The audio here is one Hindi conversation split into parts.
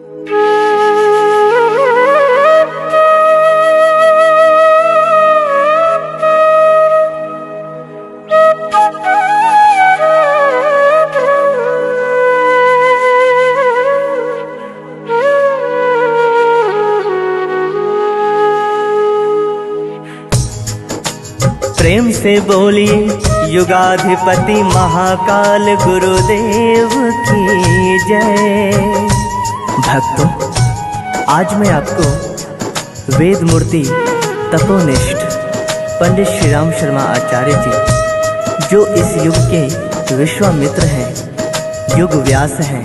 प्रेम से बोलिए युगाधिपति महाकाल गुरुदेव की जय। भक्तों, आज मैं आपको वेद मूर्ति तपोनिष्ठ पंडित श्री राम शर्मा आचार्य जी, जो इस युग के विश्वामित्र हैं, युग व्यास हैं,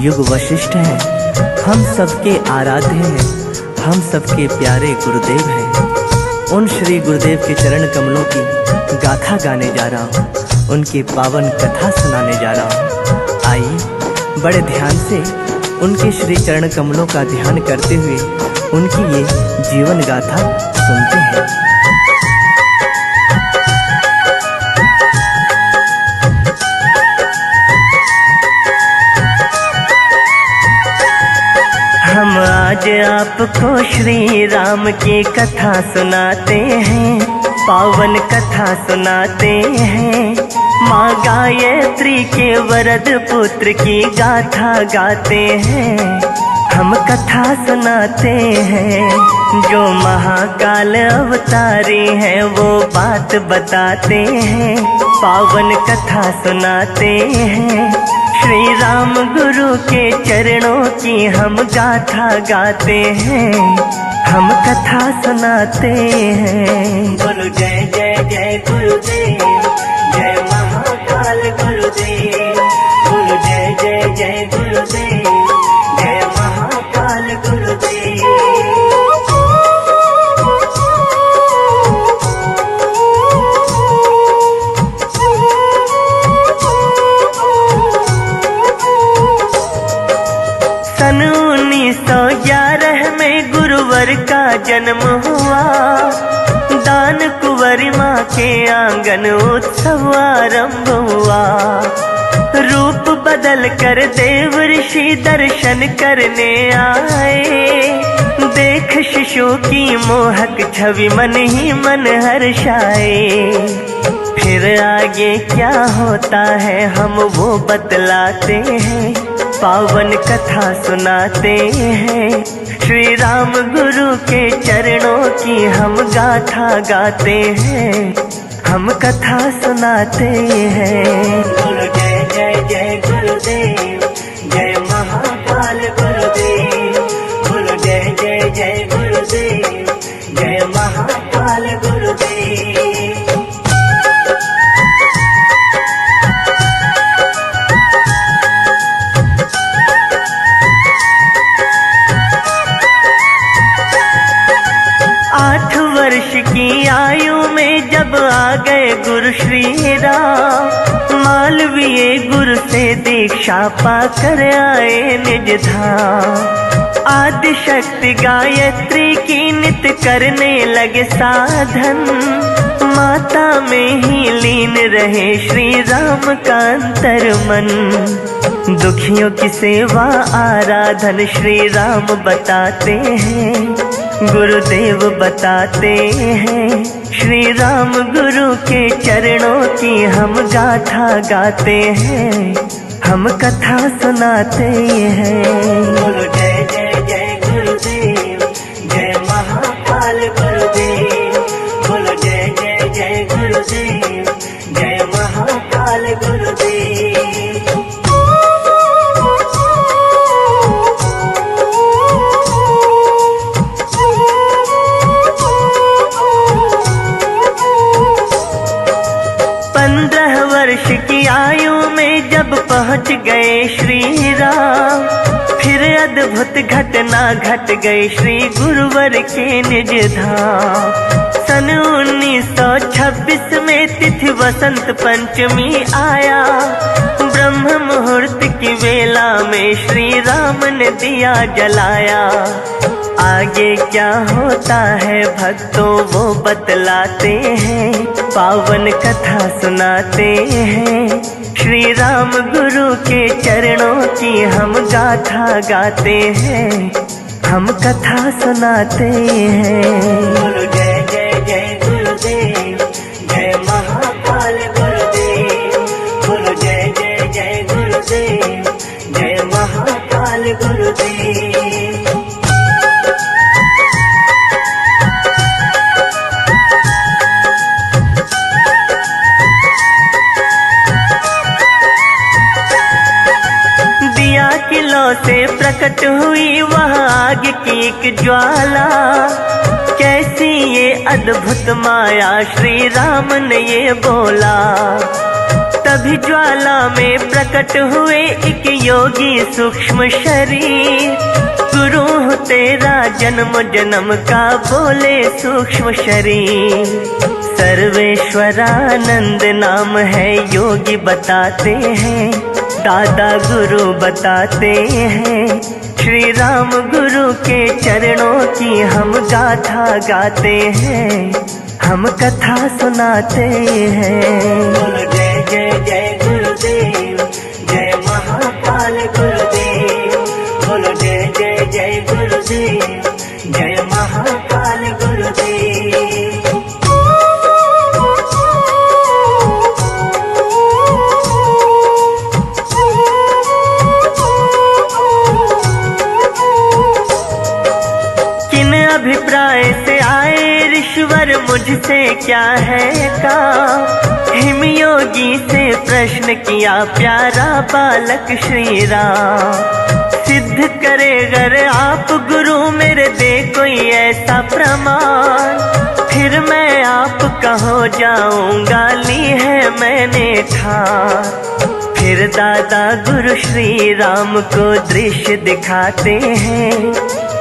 युग वशिष्ठ हैं, हम सबके आराध्य हैं, हम सबके प्यारे गुरुदेव हैं, उन श्री गुरुदेव के चरण कमलों की गाथा गाने जा रहा हूँ, उनकी पावन कथा सुनाने जा रहा हूँ। आइए बड़े ध्यान से उनके श्री चरण कमलों का ध्यान करते हुए उनकी ये जीवन गाथा सुनते हैं। हम आज आपको श्री राम की कथा सुनाते हैं, पावन कथा सुनाते हैं। माँ गायत्री के वरद पुत्र की गाथा गाते हैं। हम कथा सुनाते हैं, जो महाकाल अवतारी हैं वो बात बताते हैं। पावन कथा सुनाते हैं, श्री राम गुरु के चरणों की हम गाथा गाते हैं। हम कथा सुनाते हैं। बोलो जय जय जय गुरुदेव, जय महाकाल गुरुदेव। बोलो जय जय जय गुरुदेव, जय महाकाल गुरुदेव। सन 1911 में गुरुवर का जन्म हुआ, दान कुंवरी माँ के आंगन उत्सव आरंभ हुआ। रूप बदल कर देव ऋषि दर्शन करने आए, देख शिशु की मोहक छवि मन ही मन हर्षाए। फिर आगे क्या होता है हम वो बतलाते हैं, पावन कथा सुनाते हैं। श्री राम गुरु के चरणों की हम गाथा गाते हैं। हम कथा सुनाते हैं। बोलो जय जय जय गुरुदेव, जय महाकाल गुरुदेव। बोलो जय जय जय गुरुदेव, जय महाकाल गुरुदेव। की आयु में जब आ गए गुरु श्री राम, मालवीय गुरु से दीक्षा पाकर आए निज धाम। आदि शक्ति गायत्री की नित करने लगे साधन, माता में ही लीन रहे श्री राम का अंतर मन। दुखियों की सेवा आराधन श्री राम बताते हैं, गुरुदेव बताते हैं। श्री राम गुरु के चरणों की हम गाथा गाते हैं। हम कथा सुनाते हैं। बोलो जय जय जय गुरुदेव, जय महाकाल गुरुदेव। बोलो जय जय जय गुरुदेव, जय महाकाल गुरुदेव। की आयु में जब पहुंच गए श्री राम, फिर अद्भुत घटना घट गई श्री गुरुवर के निज धाम। सन 1926 में तिथि वसंत पंचमी आया, ब्रह्म मुहूर्त की वेला में श्री राम ने दिया जलाया। आगे क्या होता है भक्तों वो बतलाते हैं, पावन कथा सुनाते हैं। श्री राम गुरु के चरणों की हम गाथा गाते हैं, हम कथा सुनाते हैं। बोलो जय जय जय गुरुदेव, जय महाकाल गुरुदेव। बोलो जय जय जय गुरुदेव, जय महाकाल गुरुदेव। से प्रकट हुई वह आग की एक ज्वाला, कैसी ये अद्भुत माया श्री राम ने ये बोला। तभी ज्वाला में प्रकट हुए एक योगी सूक्ष्म शरीर, गुरु हो तेरा जन्म जन्म का बोले सूक्ष्म शरीर। सर्वेश्वरानंद नाम है योगी बताते हैं, दादा गुरु बताते हैं। श्री राम गुरु के चरणों की हम गाथा गाते हैं, हम कथा सुनाते हैं। बोलो जय जय जय गुरुदेव, जय महाकाल गुरुदेव। बोलो जय जय जय गुरुदेव, जय महाकाल गुरुदेव। अभिप्राय से आए ऋषिवर मुझसे क्या है काम, हिमयोगी से प्रश्न किया प्यारा बालक श्री राम। सिद्ध करे अगर आप गुरु मेरे दे कोई ऐसा प्रमाण, फिर मैं आपका हो जाऊंगा ली है मैंने ठान। फिर दादा गुरु श्री राम को दृश्य दिखाते हैं,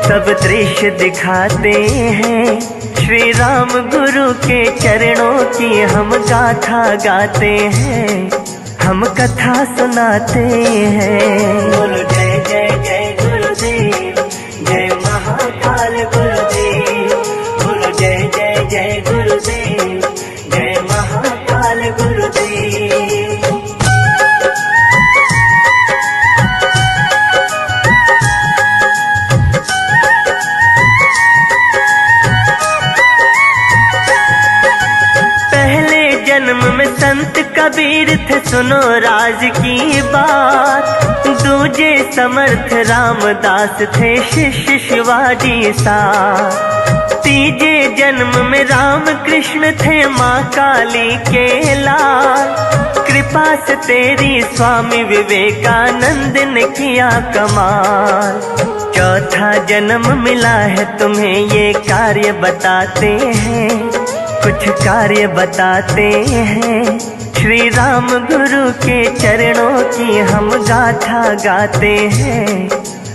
सब दृश्य दिखाते हैं। श्री राम गुरु के चरणों की हम गाथा गाते हैं, हम कथा सुनाते हैं। बोलो जय जय जय गुरुदेव, जय महाकाल गुरुदेव। बोलो जय जय जय गुरुदेव, जय महाकाल गुरुदेव। जन्म में संत कबीर थे सुनो राज की बात, दूजे समर्थ रामदास थे शिष्य शिवाजी सा। तीजे जन्म में राम कृष्ण थे माँ काली के लाल, कृपा से तेरी स्वामी विवेकानंद ने किया कमाल। चौथा जन्म मिला है तुम्हें ये कार्य बताते हैं, कुछ कार्य बताते हैं। श्री राम गुरु के चरणों की हम गाथा गाते हैं,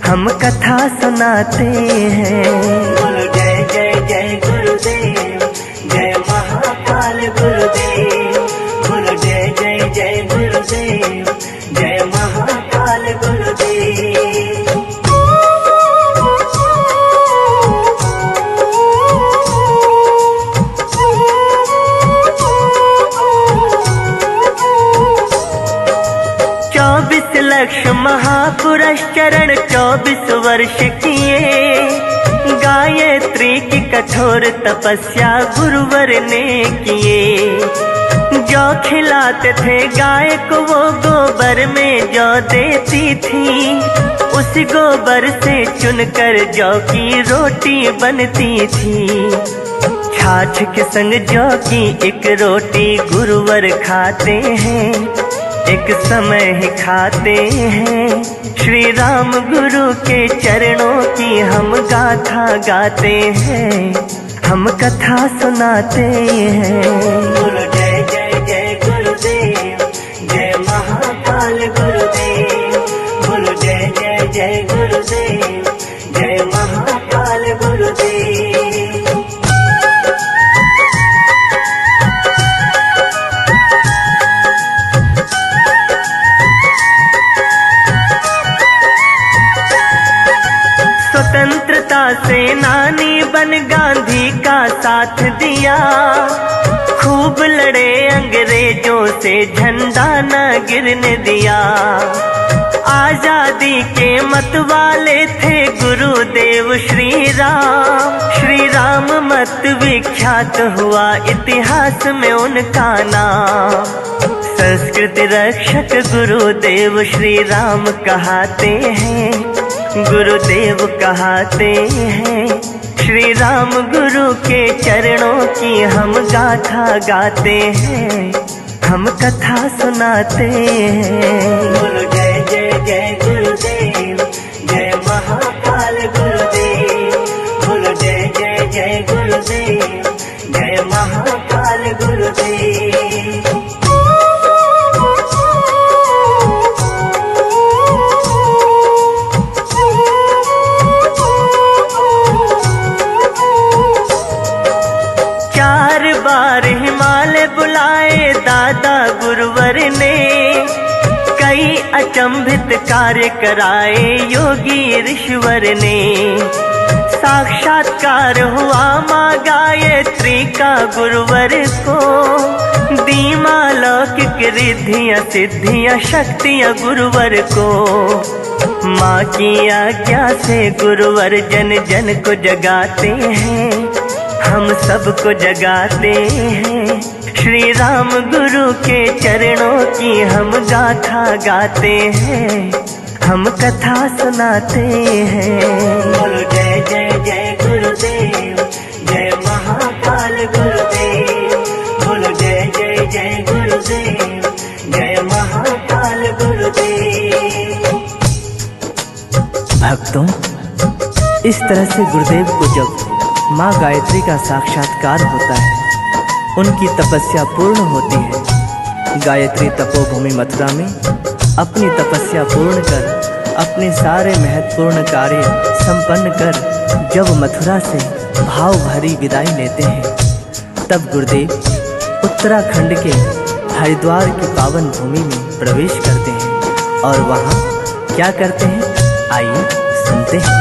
हम कथा सुनाते हैं। बोलो जय जय जय गुरुदेव, जय महाकाल गुरुदेव। बोलो जय जय जय गुरुदेव, जय महाकाल गुरुदेव। महापुरश्चरण 24 वर्ष किए, गायत्री की कठोर तपस्या गुरुवर ने किए। जो खिलाते थे गाय को वो गोबर में जौ देती थी, उस गोबर से चुनकर जौ की रोटी बनती थी। छाछ के संग जौ की एक रोटी गुरुवर खाते हैं, एक समय ही खाते हैं। श्री राम गुरु के चरणों की हम गाथा गाते हैं, हम कथा सुनाते हैं। बोलो जय जय जय गुरुदेव, जय महाकाल गुरुदेव। बोलो जय जय जय गुरुदेव, जय महाकाल गुरुदेव। स्वतंत्रता सेनानी बन गांधी का साथ दिया, खूब लड़े अंग्रेजों से, झंडा न गिरने दिया। आजादी के मतवाले थे गुरुदेव श्री राम। श्री राम मत विख्यात हुआ इतिहास में उनका नाम। संस्कृति रक्षक गुरुदेव श्री राम कहते हैं, गुरुदेव कहते हैं। श्री राम गुरु के चरणों की हम गाथा गाते हैं, हम कथा सुनाते हैं। बोलो जय जय जय गुरुदेव, जय महाकाल गुरुदेव। बोलो जय जय जय गुरुदेव, जय महाकाल गुरुदेव। हिमालय बुलाए दादा गुरुवर ने, कई अचंभित कार्य कराए योगी ऋषिवर ने। साक्षात्कार हुआ माँ गायत्री का गुरुवर को, दीमा लौकिक रिद्धियाँ सिद्धियाँ शक्तियाँ गुरुवर को। माँ की आज्ञा से गुरुवर जन जन को जगाते हैं, हम सबको जगाते हैं। श्री राम गुरु के चरणों की हम गाथा गाते हैं, हम कथा सुनाते हैं। बोलो जय जय जय गुरुदेव, जय महाकाल गुरुदेव। बोलो जय जय जय गुरुदेव, जय महाकाल गुरुदेव। भक्तों, इस तरह से गुरुदेव को जब माँ गायत्री का साक्षात्कार होता है, उनकी तपस्या पूर्ण होती है। गायत्री तपोभूमि मथुरा में अपनी तपस्या पूर्ण कर, अपने सारे महत्वपूर्ण कार्य संपन्न कर जब मथुरा से भाव भरी विदाई लेते हैं, तब गुरुदेव उत्तराखंड के हरिद्वार की पावन भूमि में प्रवेश करते हैं। और वहाँ क्या करते हैं, आइए सुनते हैं।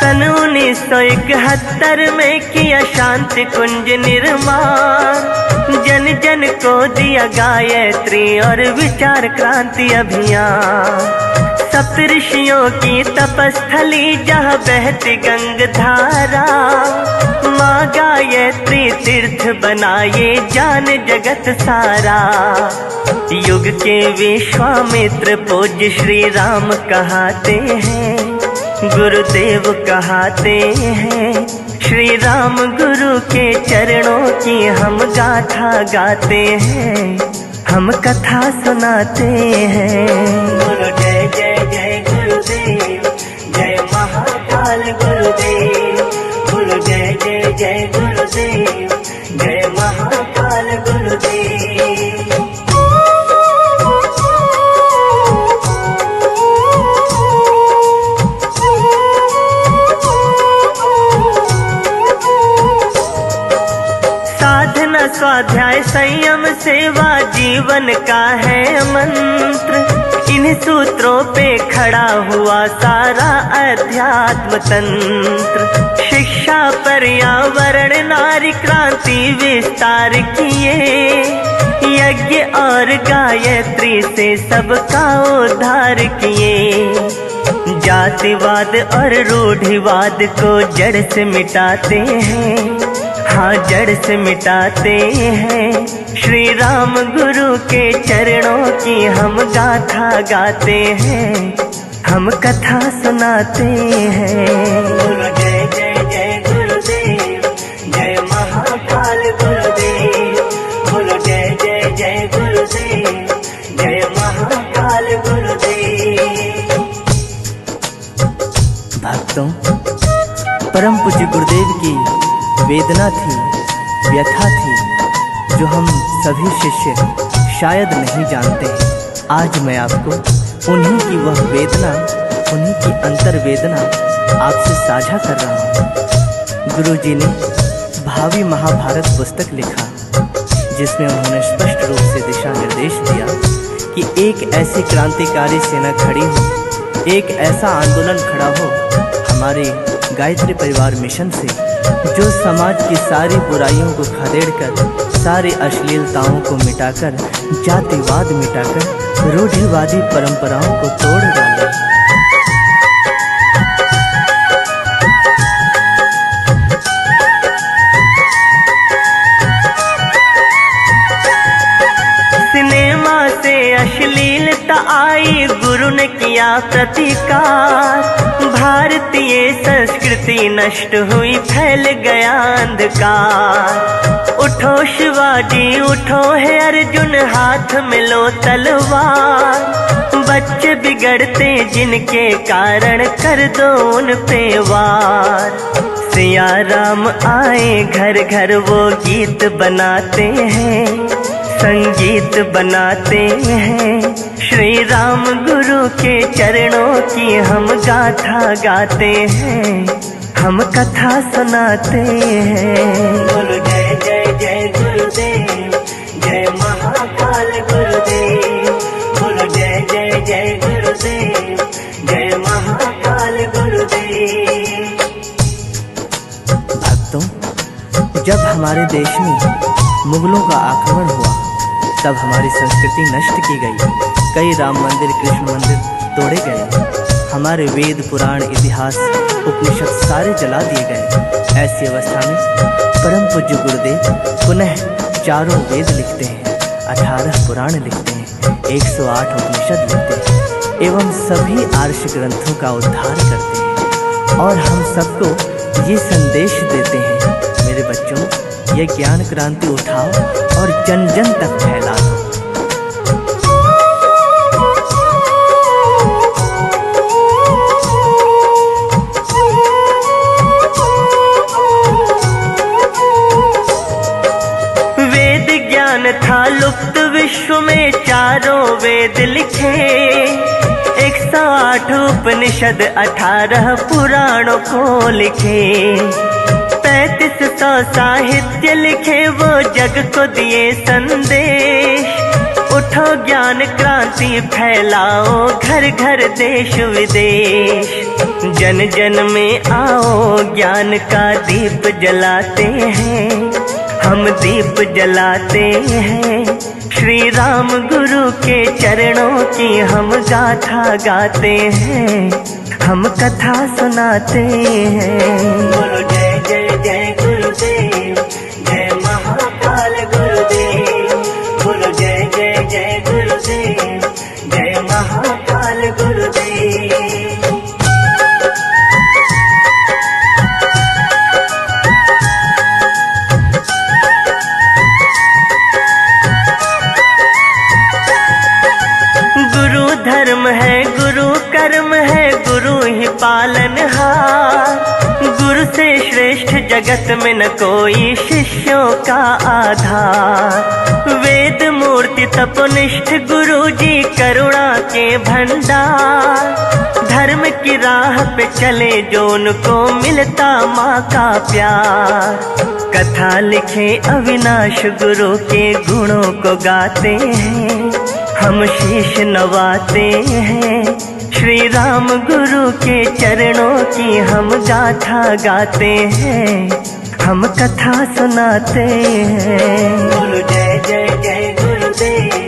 सन 1971 में किया शांति कुंज निर्माण, जन जन को दिया गायत्री और विचार क्रांति अभियान। सप्तऋषियों की तपस्थली जहाँ बहती गंग धारा, माँ गायत्री तीर्थ बनाए जान जगत सारा। युग के विश्वामित्र पूज्य श्री राम कहते हैं, गुरुदेव कहते हैं। श्री राम गुरु के चरणों की हम गाथा गाते हैं, हम कथा सुनाते हैं। बोलो जय जय जय गुरुदेव, जय महाकाल गुरुदेव। बोलो जय जय जय गुरुदेव, जय महाकाल गुरुदेव। साधना स्वाध्याय संयम सेवा जीवन का है मंत्र, इन सूत्रों पे खड़ा हुआ सारा अध्यात्म तंत्र। शिक्षा पर्यावरण नारी क्रांति विस्तार किए, यज्ञ और गायत्री से सबका उद्धार किए। जातिवाद और रूढ़िवाद को जड़ से मिटाते हैं, हाँ जड़ से मिटाते हैं। श्री राम गुरु के चरणों की हम गाथा गाते हैं, हम कथा सुनाते हैं। बोलो जय जय जय गुरुदेव, जय महाकाल गुरुदेव। बोलो जय जय जय गुरुदेव, जय महाकाल गुरुदेव। भक्तों, परम पूज्य गुरुदेव की वेदना थी, व्यथा थी, जो हम सभी शिष्य शायद नहीं जानते। आज मैं आपको उन्हीं की वह वेदना, उन्हीं की अंतर वेदना आपसे साझा कर रहा हूँ। गुरु जी ने भावी महाभारत पुस्तक लिखा, जिसमें उन्होंने स्पष्ट रूप से दिशा निर्देश दिया कि एक ऐसी क्रांतिकारी सेना खड़ी हो, एक ऐसा आंदोलन खड़ा हो हमारे गायत्री परिवार मिशन से, जो समाज की सारी बुराइयों को खदेड़कर, सारी अश्लीलताओं को मिटाकर, जातिवाद मिटाकर, रूढ़िवादी परंपराओं को तोड़ डाले। अश्लीलता आई, गुरु ने किया प्रतिकार, भारतीय संस्कृति नष्ट हुई, फैल गया अंधकार। उठो शिवाजी उठो है अर्जुन, हाथ में लो तलवार, बच्चे बिगड़ते जिनके कारण, कर दो उन पे वार। सिया राम आए घर घर, वो गीत बनाते हैं, संगीत बनाते हैं, श्री राम गुरु के चरणों की हम गाथा गाते हैं, हम कथा सुनाते हैं। बोलो जय जय जय गुरुदेव, जय महाकाल गुरुदेव, बोलो जय जय जय गुरुदेव, जय महाकाल गुरुदेव। भक्तों, जब हमारे देश में मुगलों का आक्रमण हुआ, तब हमारी संस्कृति नष्ट की गई, कई राम मंदिर कृष्ण मंदिर तोड़े गए, हमारे वेद पुराण इतिहास उपनिषद सारे जला दिए गए। ऐसी अवस्था में परम पूज्य गुरुदेव पुनः 4 वेद लिखते हैं, 18 पुराण लिखते हैं, 108 उपनिषद लिखते हैं एवं सभी आर्ष ग्रंथों का उद्धार करते हैं और हम सबको ये संदेश देते हैं, मेरे बच्चों, ये ज्ञान क्रांति उठाओ और जन जन तक फैला दो। वेद ज्ञान था लुप्त विश्व में, 4 वेद लिखे, 108 उपनिषद, 18 पुराणों को लिखे, 3500 साहित्य लिखे, वो जग को दिए संदेश। उठो ज्ञान क्रांति फैलाओ, घर घर देश विदेश, जन जन में आओ, ज्ञान का दीप जलाते हैं, हम दीप जलाते हैं, श्री राम गुरु के चरणों की हम गाथा गाते हैं, हम कथा सुनाते हैं। बोलो जय जय जय गुरुदेव, जय महाकाल गुरुदेव, बोलो जय जय जय गुरुदेव, जय महाकाल गुरुदेव। गुरु धर्म है, गुरु कर्म है, गुरु ही पालनहार, गुरु से श्रेष्ठ जगत में न कोई शिष्यों का आधार। वेद मूर्ति तपोनिष्ठ गुरु जी करुणा के भंडार, धर्म की राह पे चले जो उनको मिलता माँ का प्यार। कथा लिखे अविनाश गुरु के गुणों को गाते हैं, हम शीश नवाते हैं, श्री राम गुरु के चरणों की हम गाथा गाते हैं, हम कथा सुनाते हैं। बोलो जय जय जय गुरुदेव,